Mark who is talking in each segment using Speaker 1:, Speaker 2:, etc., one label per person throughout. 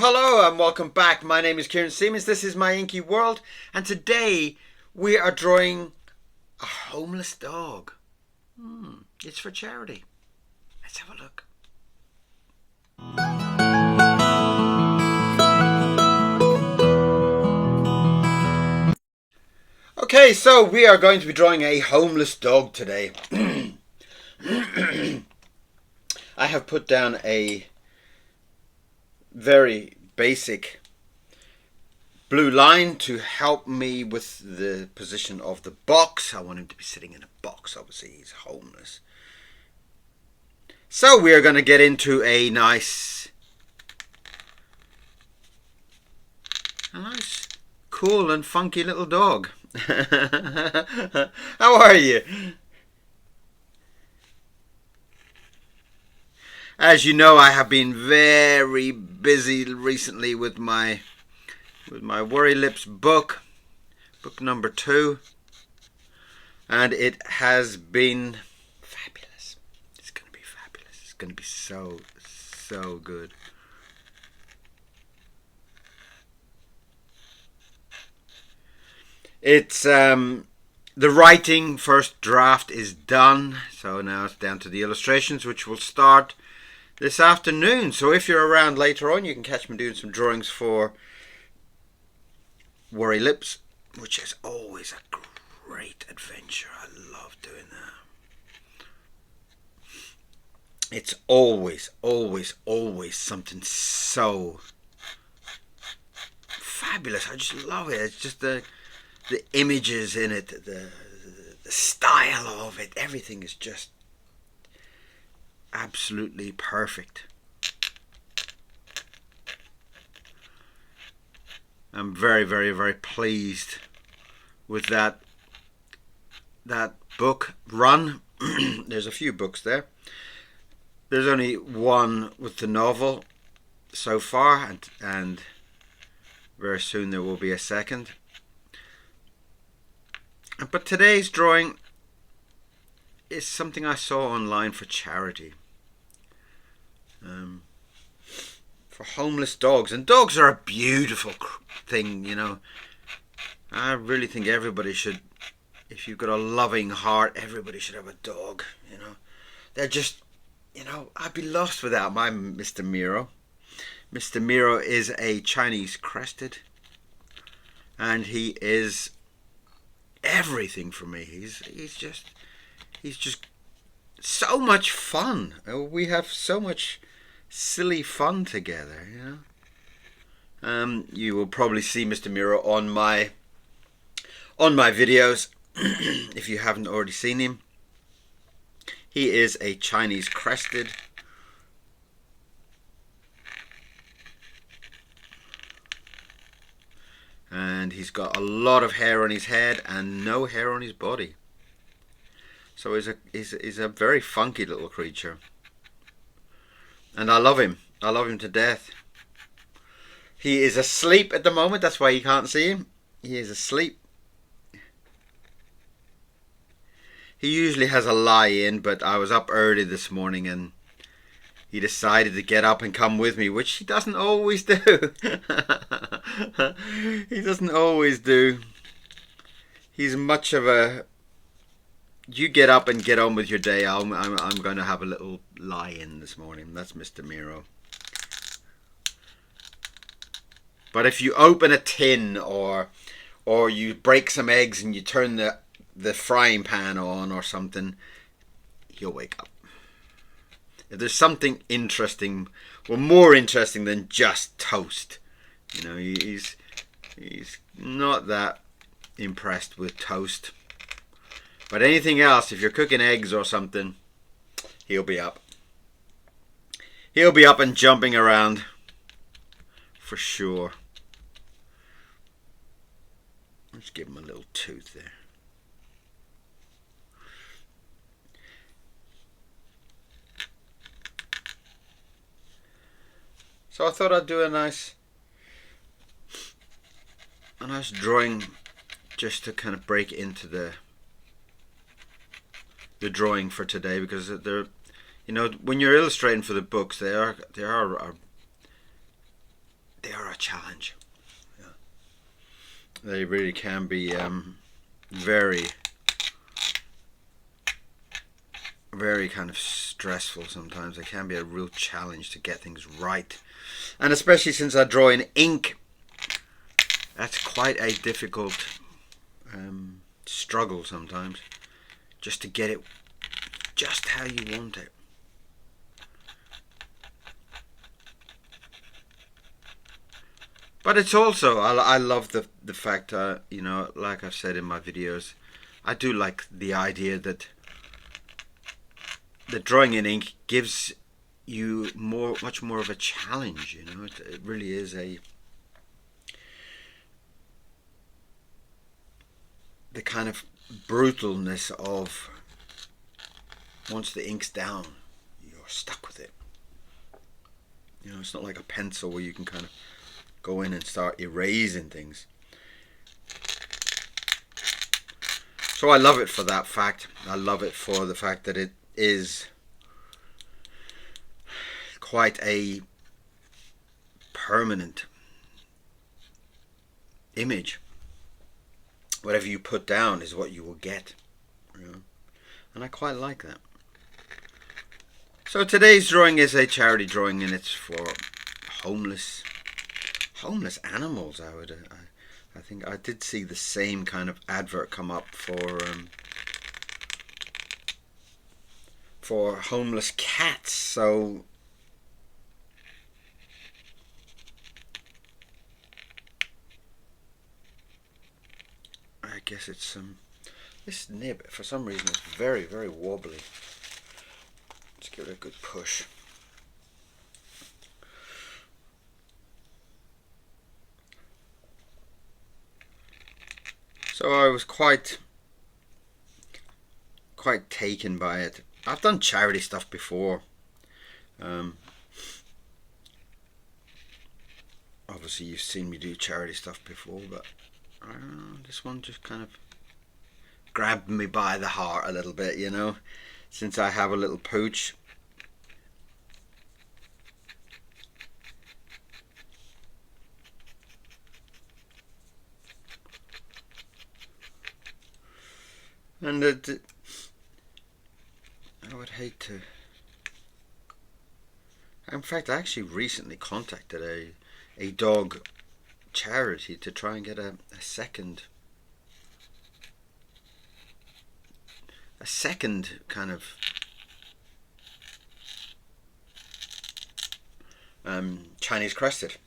Speaker 1: Hello and welcome back. My name is Kieron Seamons. This is my inky world, and today we are drawing a homeless dog. It's for charity. Let's have a look. Okay, so we are going to be drawing a homeless dog today. I have put down a very basic blue line to help me with the position of the box. I want him to be sitting in a box. Obviously he's homeless. So we are going to get into a nice cool and funky little dog. How are you? As you know, I have been very busy recently with my Worry Lips book number 2, and it has been fabulous. It's going to be fabulous. It's going to be so good. It's the writing first draft is done, so now it's down to the illustrations, which will start this afternoon. So if you're around later on, you can catch me doing some drawings for Worry Lips, which is always a great adventure. I love doing that. It's always something so fabulous. I just love it. It's just the images in it, the style of it, everything is just absolutely perfect. I'm very pleased with that book run. There's a few books there. There's only one with the novel so far, and very soon there will be a second. But today's drawing is something I saw online for charity. For homeless dogs. And dogs are a beautiful thing, you know. I really think everybody should, if you've got a loving heart, everybody should have a dog, you know. They're just, you know, I'd be lost without my Mr. Miro. Mr. Miro is a Chinese crested, and he is everything for me. He's just so much fun. We have so much silly fun together, you know. You will probably see Mr. Miro on my videos if you haven't already seen him. He is a Chinese crested, and he's got a lot of hair on his head and no hair on his body. So he's a very funky little creature. And I love him. I love him to death. He is asleep at the moment. That's why you can't see him. He is asleep. He usually has a lie-in, but I was up early this morning and he decided to get up and come with me, which he doesn't always do. He doesn't always do. He's much of a, you get up and get on with your day. I'm going to have a little lie-in this morning. That's Mr. Miro. But if you open a tin or you break some eggs and you turn the frying pan on or something, he'll wake up. If there's something interesting, well, more interesting than just toast, you know, he's not that impressed with toast. But anything else, if you're cooking eggs or something, he'll be up. He'll be up and jumping around for sure. Let's give him a little tooth there. So I thought I'd do a nice drawing just to kind of break into the drawing for today, because they're, you know, when you're illustrating for the books, they are a challenge. Yeah. They really can be very, very kind of stressful sometimes. They can be a real challenge to get things right. And especially since I draw in ink, that's quite a difficult struggle sometimes, just to get it just how you want it. But it's also, I love the fact, you know, like I've said in my videos, I do like the idea that the drawing in ink gives you much more of a challenge. You know, it really is the kind of brutalness of, once the ink's down, you're stuck with it. You know, it's not like a pencil where you can kind of go in and start erasing things. So I love it for that fact. I love it for the fact that it is quite a permanent image. Whatever you put down is what you will get. You know? And I quite like that. So today's drawing is a charity drawing, and it's for homeless animals. I think I did see the same kind of advert come up for homeless cats. So I guess it's this nib for some reason is very, very wobbly. Let's give it a good push. So I was quite taken by it. I've done charity stuff before. Obviously you've seen me do charity stuff before, but I don't know, this one just kind of grabbed me by the heart a little bit, you know, since I have a little pooch. And I would hate to. In fact, I actually recently contacted a dog charity to try and get a second kind of Chinese crested.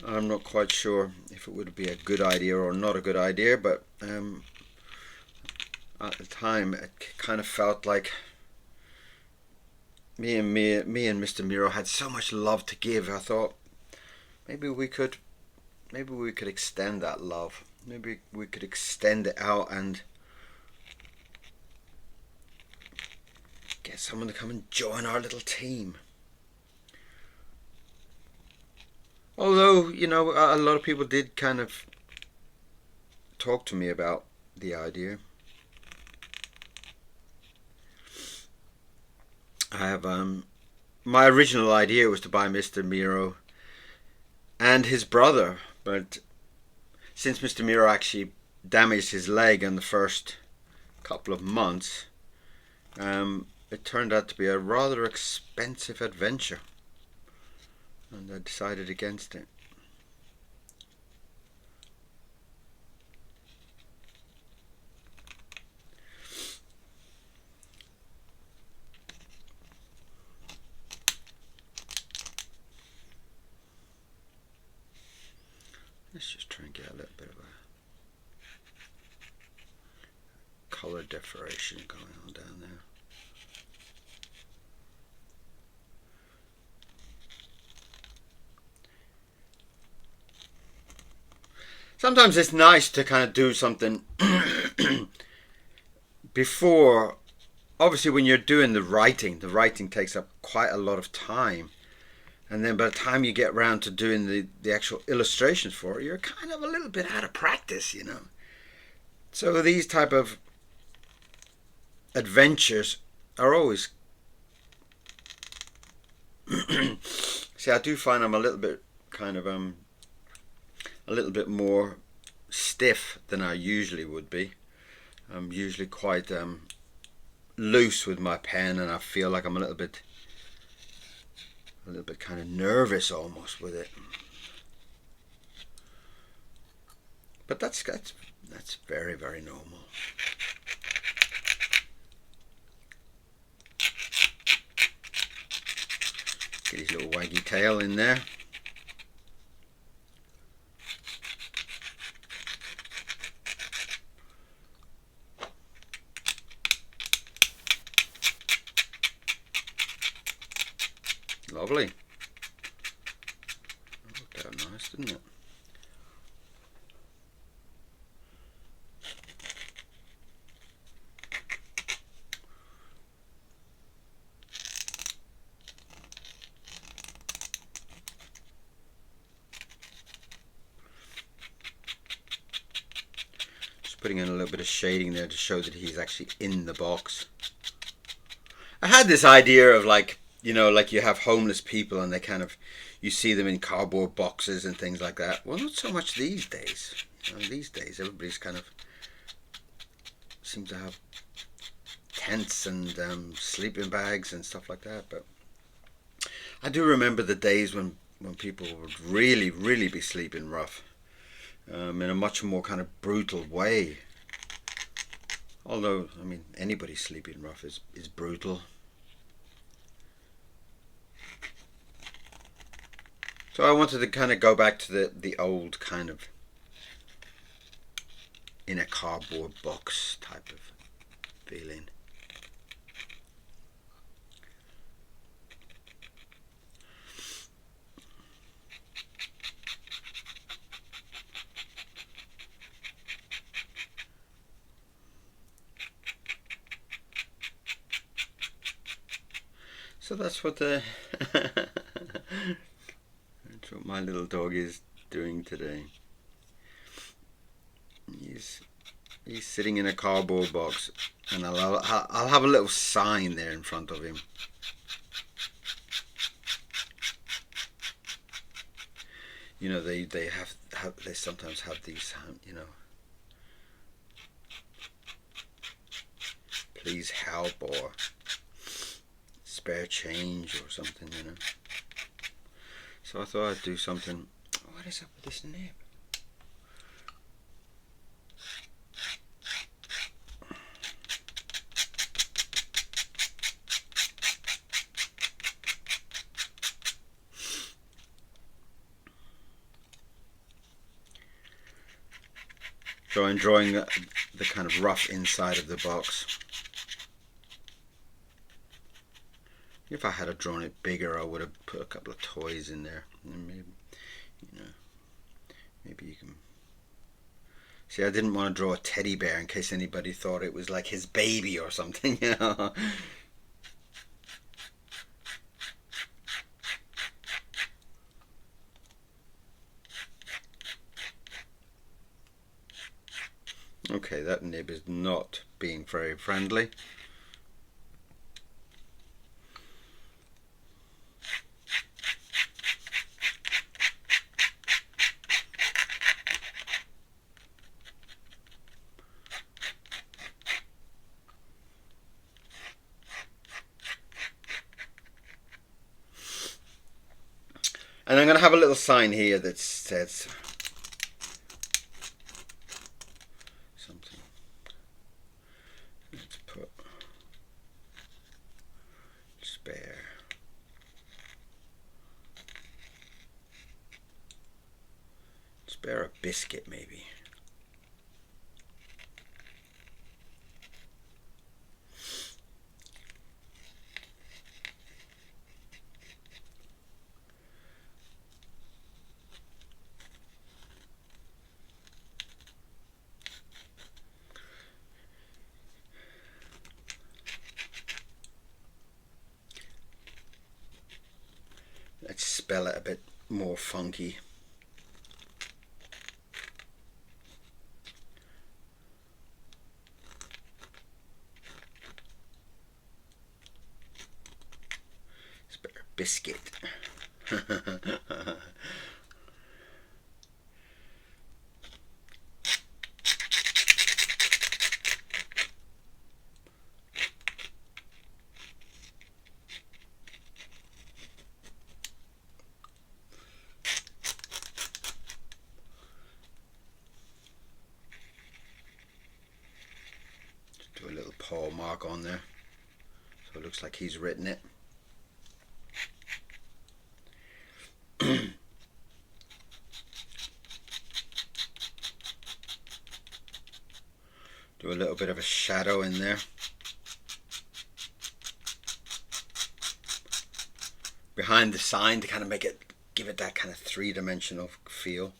Speaker 1: I'm not quite sure if it would be a good idea or not a good idea, but at the time it kind of felt like me and Mr. Miro had so much love to give. I thought maybe we could extend that love. Maybe we could extend it out and get someone to come and join our little team. Although, you know, a lot of people did kind of talk to me about the idea. I have my original idea was to buy Mr. Miro and his brother, but since Mr. Miro actually damaged his leg in the first couple of months, it turned out to be a rather expensive adventure, and I decided against it. Let's just try and get a little bit of a color differentiation going on down there. Sometimes it's nice to kind of do something before. Obviously when you're doing the writing takes up quite a lot of time. And then by the time you get around to doing the actual illustrations for it, you're kind of a little bit out of practice, you know. So these type of adventures are always see, I do find I'm a little bit kind of a little bit more stiff than I usually would be. I'm usually quite loose with my pen, and I feel like I'm a little bit kind of nervous almost with it. But that's very, very normal. Get his little waggy tail in there. Lovely. That worked out nice, didn't it? Just putting in a little bit of shading there to show that he's actually in the box. I had this idea of like, you know, like you have homeless people and they kind of, you see them in cardboard boxes and things like that. Well, not so much these days. You know, these days everybody's kind of seems to have tents and sleeping bags and stuff like that. But I do remember the days when people would really, really be sleeping rough, in a much more kind of brutal way. Although, I mean, anybody sleeping rough is brutal. So I wanted to kind of go back to the old kind of in a cardboard box type of feeling. So that's what that's what my little dog is doing today. He's sitting in a cardboard box, and I'll have a little sign there in front of him. You know, they sometimes have these, you know, please help or spare change or something, you know. So I thought I'd do something. What is up with this nib? So I'm drawing the kind of rough inside of the box. If I had drawn it bigger, I would have put a couple of toys in there. And maybe, you know, maybe you can see. I didn't want to draw a teddy bear in case anybody thought it was like his baby or something, you know. Okay, that nib is not being very friendly. And I'm going to have a little sign here that says something. Let's put spare. Spare a biscuit, maybe. Let's spell it a bit more funky. biscuit. Do a little paw mark on there so it looks like he's written it. Do a little bit of a shadow in there. Behind the sign to kind of give it that kind of three-dimensional feel.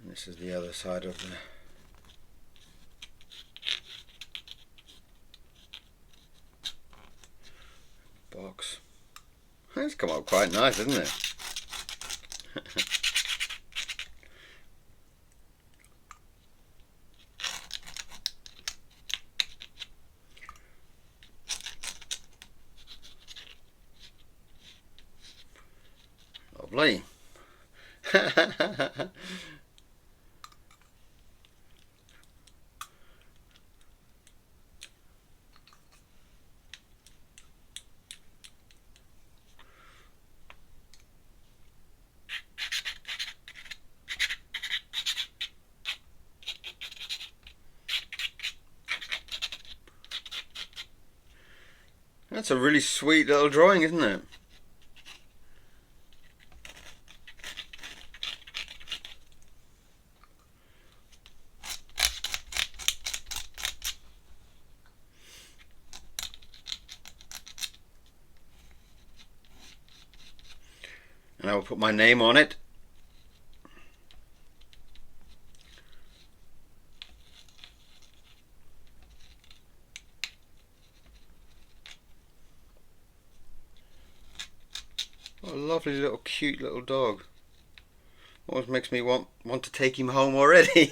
Speaker 1: And this is the other side of the box. It's come out quite nice, isn't it? Lovely. That's a really sweet little drawing, isn't it? And I will put my name on it. What a lovely little cute little dog. Always makes me want to take him home already.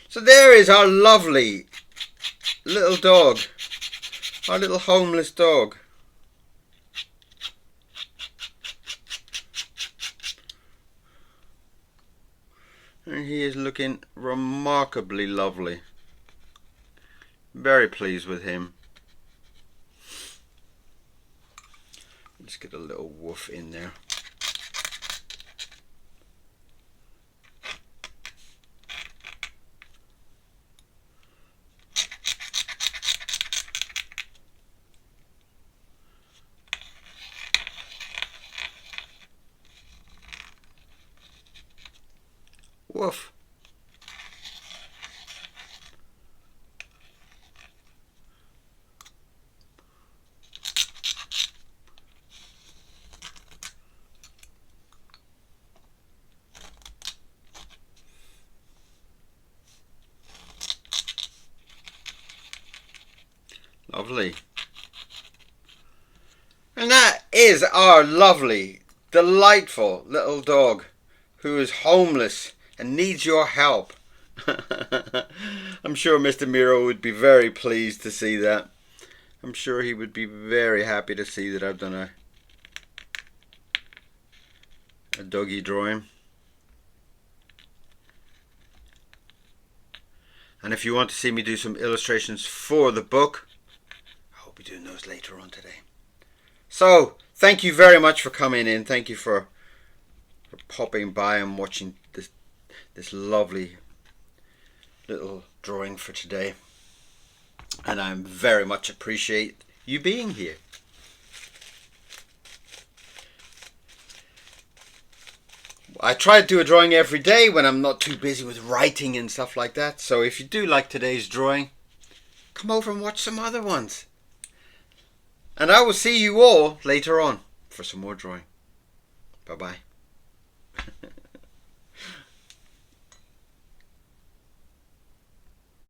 Speaker 1: So there is our lovely little dog, our little homeless dog. And he is looking remarkably lovely. Very pleased with him. Let's get a little woof in there. Woof. Lovely. And that is our lovely, delightful little dog who is homeless and needs your help. I'm sure Mr. Miro would be very pleased to see that. I'm sure he would be very happy to see that I've done a doggy drawing. And if you want to see me do some illustrations for the book, I'll be doing those later on today. So, thank you very much for coming in. Thank you for popping by and watching this lovely little drawing for today. And I very much appreciate you being here. I try to do a drawing every day when I'm not too busy with writing and stuff like that. So if you do like today's drawing, come over and watch some other ones. And I will see you all later on. for some more drawing. Bye bye.